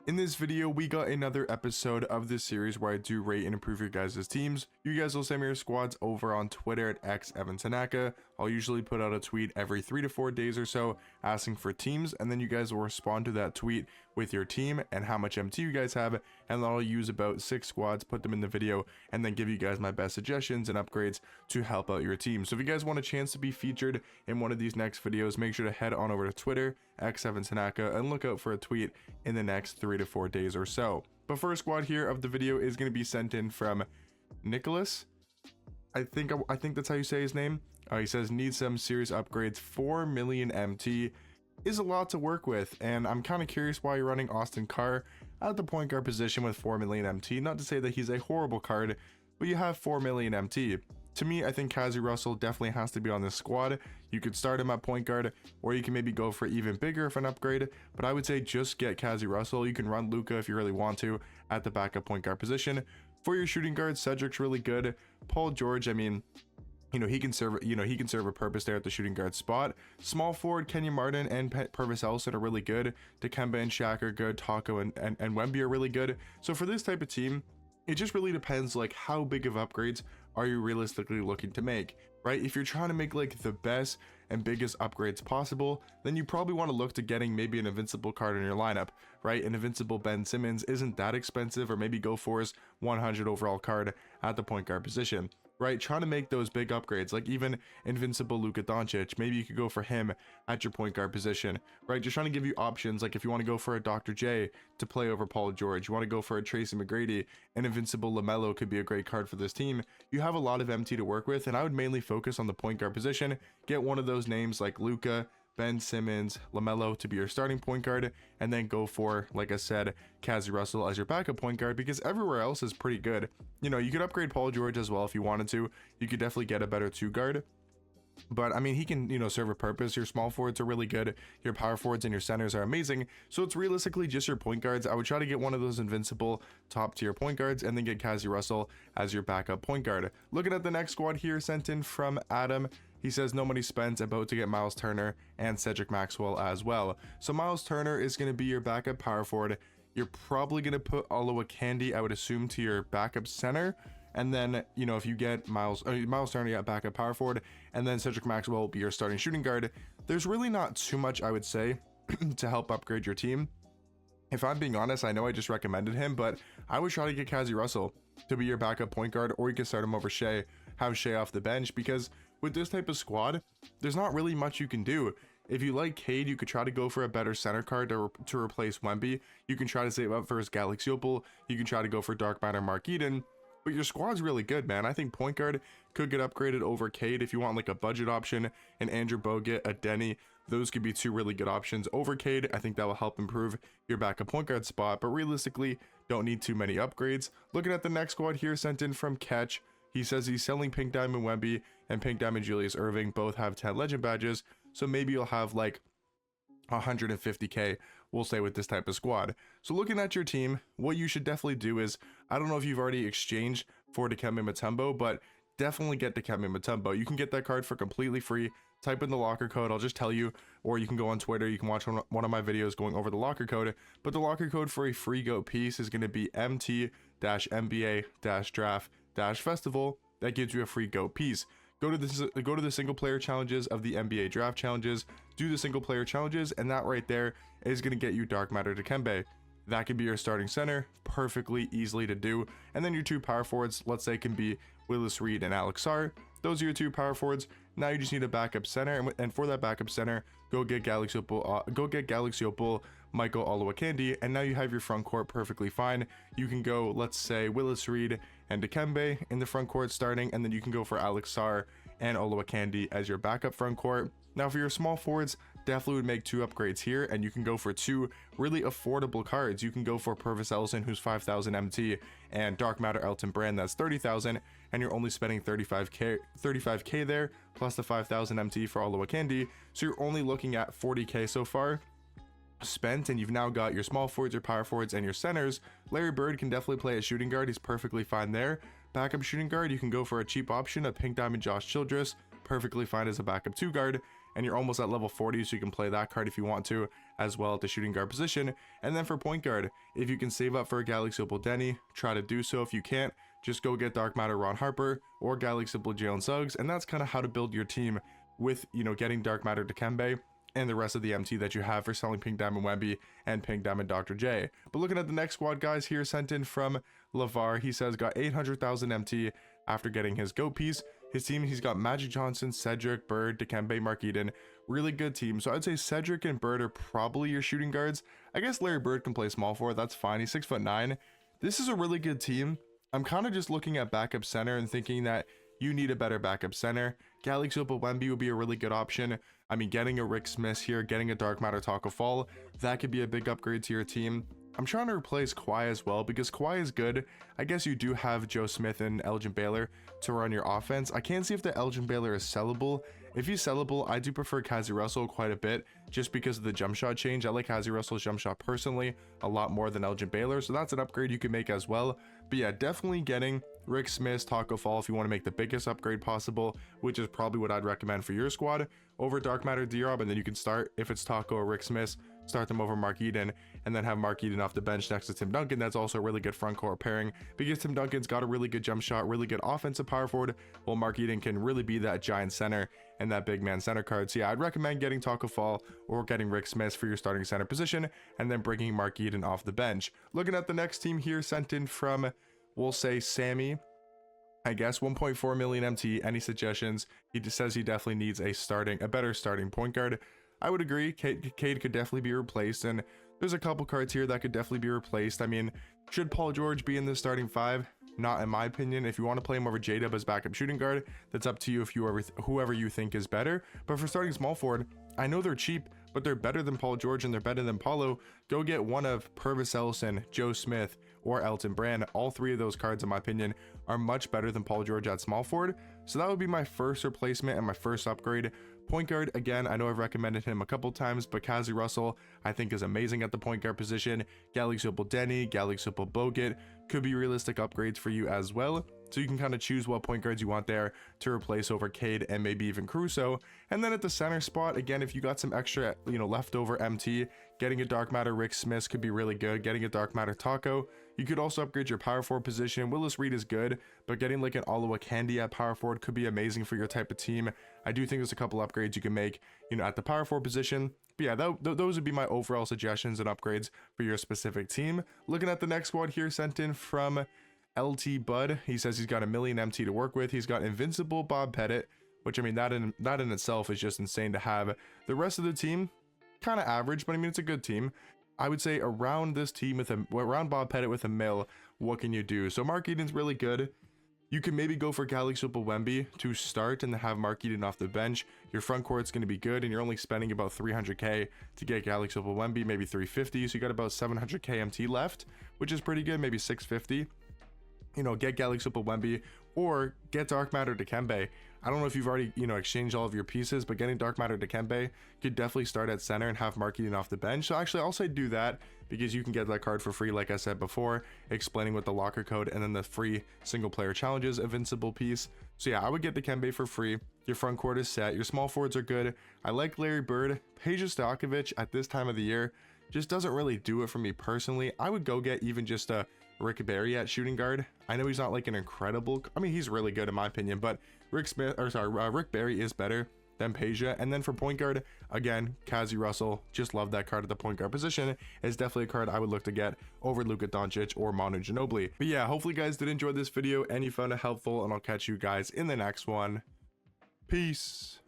In this video, we got another episode of this series where I do rate and improve your guys' teams. You guys will send me your squads over on Twitter at xevantanaka. I'll usually put out a tweet every 3 to 4 days or so asking for teams, and then you guys will respond to that tweet with your team and how much MT you guys have, and then I'll use about 6 squads, put them in the video, and then give you guys my best suggestions and upgrades to help out your team. So if you guys want a chance to be featured in one of these next videos, make sure to head on over to Twitter, xevantanaka, and look out for a tweet in the next 3 to 4 days or so. But first squad here of the video is going to be sent in from Nicholas. I think that's how you say his name. He says needs some serious upgrades. 4 million MT is a lot to work with, and I'm kind of curious why you're running Austin Carr at the point guard position with 4 million MT. Not to say that he's a horrible card, but you have 4 million MT. To me, I think Cassie Russell definitely has to be on this squad. You could start him at point guard, or you can maybe go for even bigger of an upgrade, but I would say just get Cassie Russell. You can run Luka if you really want to at the backup point guard position. For your shooting guard, Cedric's really good. Paul George, I mean, he can serve a purpose there at the shooting guard spot. Small forward, Kenyon Martin and Purvis Ellison are really good. Dikembe and Shaq are good. Taco and Wemby are really good. So for this type of team, it just really depends, like, how big of upgrades are you realistically looking to make, right? If you're trying to make like the best and biggest upgrades possible, then you probably want to look to getting maybe an invincible card in your lineup, right? An invincible Ben Simmons isn't that expensive, or maybe go for his 100 overall card at the point guard position, right? Trying to make those big upgrades, like even invincible Luka Doncic, maybe you could go for him at your point guard position, right? Just trying to give you options, like if you want to go for a Dr. J to play over Paul George, you want to go for a Tracy McGrady, an invincible LaMelo could be a great card for this team. You have a lot of MT to work with, and I would mainly focus on the point guard position. Get one of those names like Luka, Ben Simmons, LaMelo to be your starting point guard, and then go for, like I said, Cassie Russell as your backup point guard, because everywhere else is pretty good. You know, you could upgrade Paul George as well if you wanted to. You could definitely get a better 2 guard. But I mean, he can, serve a purpose. Your small forwards are really good. Your power forwards and your centers are amazing. So it's realistically just your point guards. I would try to get one of those invincible top tier point guards and then get Cassie Russell as your backup point guard. Looking at the next squad here, sent in from Adam. He says no money spent, about to get Miles Turner and Cedric Maxwell as well. So Miles Turner is going to be your backup power forward. You're probably going to put Candy, I would assume, to your backup center. And then, if you get Miles Turner at backup power forward, and then Cedric Maxwell will be your starting shooting guard, there's really not too much, I would say, to help upgrade your team. If I'm being honest, I know I just recommended him, but I would try to get Cassie Russell to be your backup point guard, or you can start him over Shea, have Shea off the bench, because with this type of squad, there's not really much you can do. If you like Cade, you could try to go for a better center card to replace Wemby. You can try to save up for his Galaxy Opal. You can try to go for Dark Matter Mark Eden. But your squad's really good, man. I think point guard could get upgraded over Cade if you want like a budget option, an Andrew Bogut, a Denny. Those could be 2 really good options over Cade. I think that will help improve your backup point guard spot, but realistically, don't need too many upgrades. Looking at the next squad here, sent in from Catch. He says he's selling Pink Diamond Wemby and Pink Diamond Julius Irving. Both have 10 legend badges, so maybe you'll have like 150k, we'll say, with this type of squad. So looking at your team, what you should definitely do is, I don't know if you've already exchanged for Dikembe Mutombo, but definitely get Dikembe Mutombo. You can get that card for completely free. Type in the locker code, I'll just tell you, or you can go on Twitter, you can watch one of my videos going over the locker code, but the locker code for a free GOAT piece is going to be MT-NBA-Draft-Festival. That gives you a free GOAT piece. Go to the single player challenges of the NBA draft challenges, do the single player challenges, and that right there is going to get you Dark Matter Dikembe. That could be your starting center, perfectly easily to do. And then your 2 power forwards, let's say, can be Willis Reed and Alex Sarr. Those are your 2 power forwards. Now you just need a backup center, and for that backup center, go get Galaxy Opal, Michael Olowokandi, and now you have your front court perfectly fine. You can go, let's say, Willis Reed and Dikembe in the front court starting, and then you can go for Alex Sarr and Olowokandi as your backup front court. Now for your small forwards, definitely would make 2 upgrades here, and you can go for 2 really affordable cards. You can go for Purvis Ellison, who's 5,000 MT, and Dark Matter Elton Brand, that's 30,000, and you're only spending 35k there, plus the 5,000 MT for Olowokandi, so you're only looking at 40k so far spent, and you've now got your small forwards, your power forwards, and your centers. Larry Bird can definitely play a shooting guard, he's perfectly fine there. Backup shooting guard, you can go for a cheap option, a Pink Diamond Josh Childress, perfectly fine as a backup 2 guard. and you're almost at level 40, so you can play that card if you want to as well at the shooting guard position. And then for point guard, if you can save up for a Galaxy Opal Denny, try to do so. If you can't, just go get Dark Matter Ron Harper or Galaxy Opal Jalen Suggs, and that's kind of how to build your team with, you know, getting Dark Matter Dikembe and the rest of the MT that you have for selling Pink Diamond Wemby and Pink Diamond Dr. J. But looking at the next squad, guys, here sent in from LeVar, he says got 800,000 MT after getting his GOAT piece. His team, he's got Magic Johnson, Cedric, Bird, Dikembe, Mark Eden. Really good team. So I'd say Cedric and Bird are probably your shooting guards. I guess Larry Bird can play small forward. That's fine. He's 6'9". This is a really good team. I'm kind of just looking at backup center and thinking that you need a better backup center. Galaxy Opal Wemby would be a really good option. I mean, getting a Rick Smith here, getting a Dark Matter Taco Fall, that could be a big upgrade to your team. I'm trying to replace Kawhi as well because Kawhi is good. I guess you do have Joe Smith and Elgin Baylor to run your offense. I can't see if the Elgin Baylor is sellable. If he's sellable, I do prefer Kazi Russell quite a bit just because of the jump shot change. I like Kazi Russell's jump shot personally a lot more than Elgin Baylor, so that's an upgrade you can make as well. But yeah, definitely getting Rick Smith's Taco Fall if you want to make the biggest upgrade possible, which is probably what I'd recommend for your squad, over Dark Matter D-Rob, and then you can start, if it's Taco or Rick Smith's, start them over Mark Eden, and then have Mark Eden off the bench next to Tim Duncan. That's also a really good front court pairing because Tim Duncan's got a really good jump shot, really good offensive power forward, while Mark Eden can really be that giant center and that big man center card. So yeah, I'd recommend getting Taco Fall or getting Rick Smith for your starting center position, and then bringing Mark Eden off the bench. Looking at the next team here, sent in from, we'll say, Sammy, I guess, 1.4 million MT. Any suggestions? He just says he definitely needs a better starting point guard. I would agree. Cade could definitely be replaced, and there's a couple cards here that could definitely be replaced. I mean, should Paul George be in the starting five? Not in my opinion. If you want to play him over J-Dub as backup shooting guard, that's up to you. If whoever you think is better. But for starting small forward, I know they're cheap, but they're better than Paul George and they're better than Paulo. Go get one of Purvis Ellison, Joe Smith, or Elton Brand. All three of those cards, in my opinion, are much better than Paul George at small forward. So that would be my first replacement and my first upgrade. Point guard, again, I know I've recommended him a couple times, but Kazi Russell I think is amazing at the point guard position. Galaxy Opal Denny, Galaxy Opal Bogut could be realistic upgrades for you as well. So you can kind of choose what point guards you want there to replace over Cade and maybe even Caruso. And then at the center spot, again, if you got some extra, leftover MT, getting a Dark Matter Rick Smith could be really good. Getting a Dark Matter Taco. You could also upgrade your power forward position. Willis Reed is good, but getting like an Olawa Candy at power forward could be amazing for your type of team. I do think there's a couple upgrades you can make, at the power forward position. But yeah, those would be my overall suggestions and upgrades for your specific team. Looking at the next squad here, sent in from LT Bud. He says he's got 1 million MT to work with. He's got Invincible Bob Pettit, which I mean, that in itself is just insane to have. The rest of the team, kind of average, but I mean, it's a good team. I would say around this team around Bob Pettit with a mil, what can you do? So Mark Eden's really good. You can maybe go for Galaxy Opal Wemby to start and have Mark Eden off the bench. Your front court's going to be good, and you're only spending about 300k to get Galaxy Opal Wemby, maybe 350. So you got about 700k MT left, which is pretty good, maybe 650. Get Galaxy Opal Wemby or get Dark Matter Dikembe. I don't know if you've already, exchanged all of your pieces, but getting Dark Matter Dikembe could definitely start at center and have Mark Eden off the bench. So actually, I'll say do that because you can get that card for free, like I said before, explaining with the locker code and then the free single player challenges Invincible piece. So yeah, I would get Dikembe for free. Your front court is set. Your small forwards are good. I like Larry Bird. Peja Stojakovic at this time of the year just doesn't really do it for me personally. I would go get even just a Rick Barry at shooting guard. I know he's not like an incredible, I mean, he's really good in my opinion, but Rick Barry is better than Peja. And then for point guard, again, Kazi Russell, just love that card at the point guard position. Is definitely a card I would look to get over Luka Doncic or Manu Ginobili. But yeah, hopefully you guys did enjoy this video and you found it helpful, and I'll catch you guys in the next one. Peace.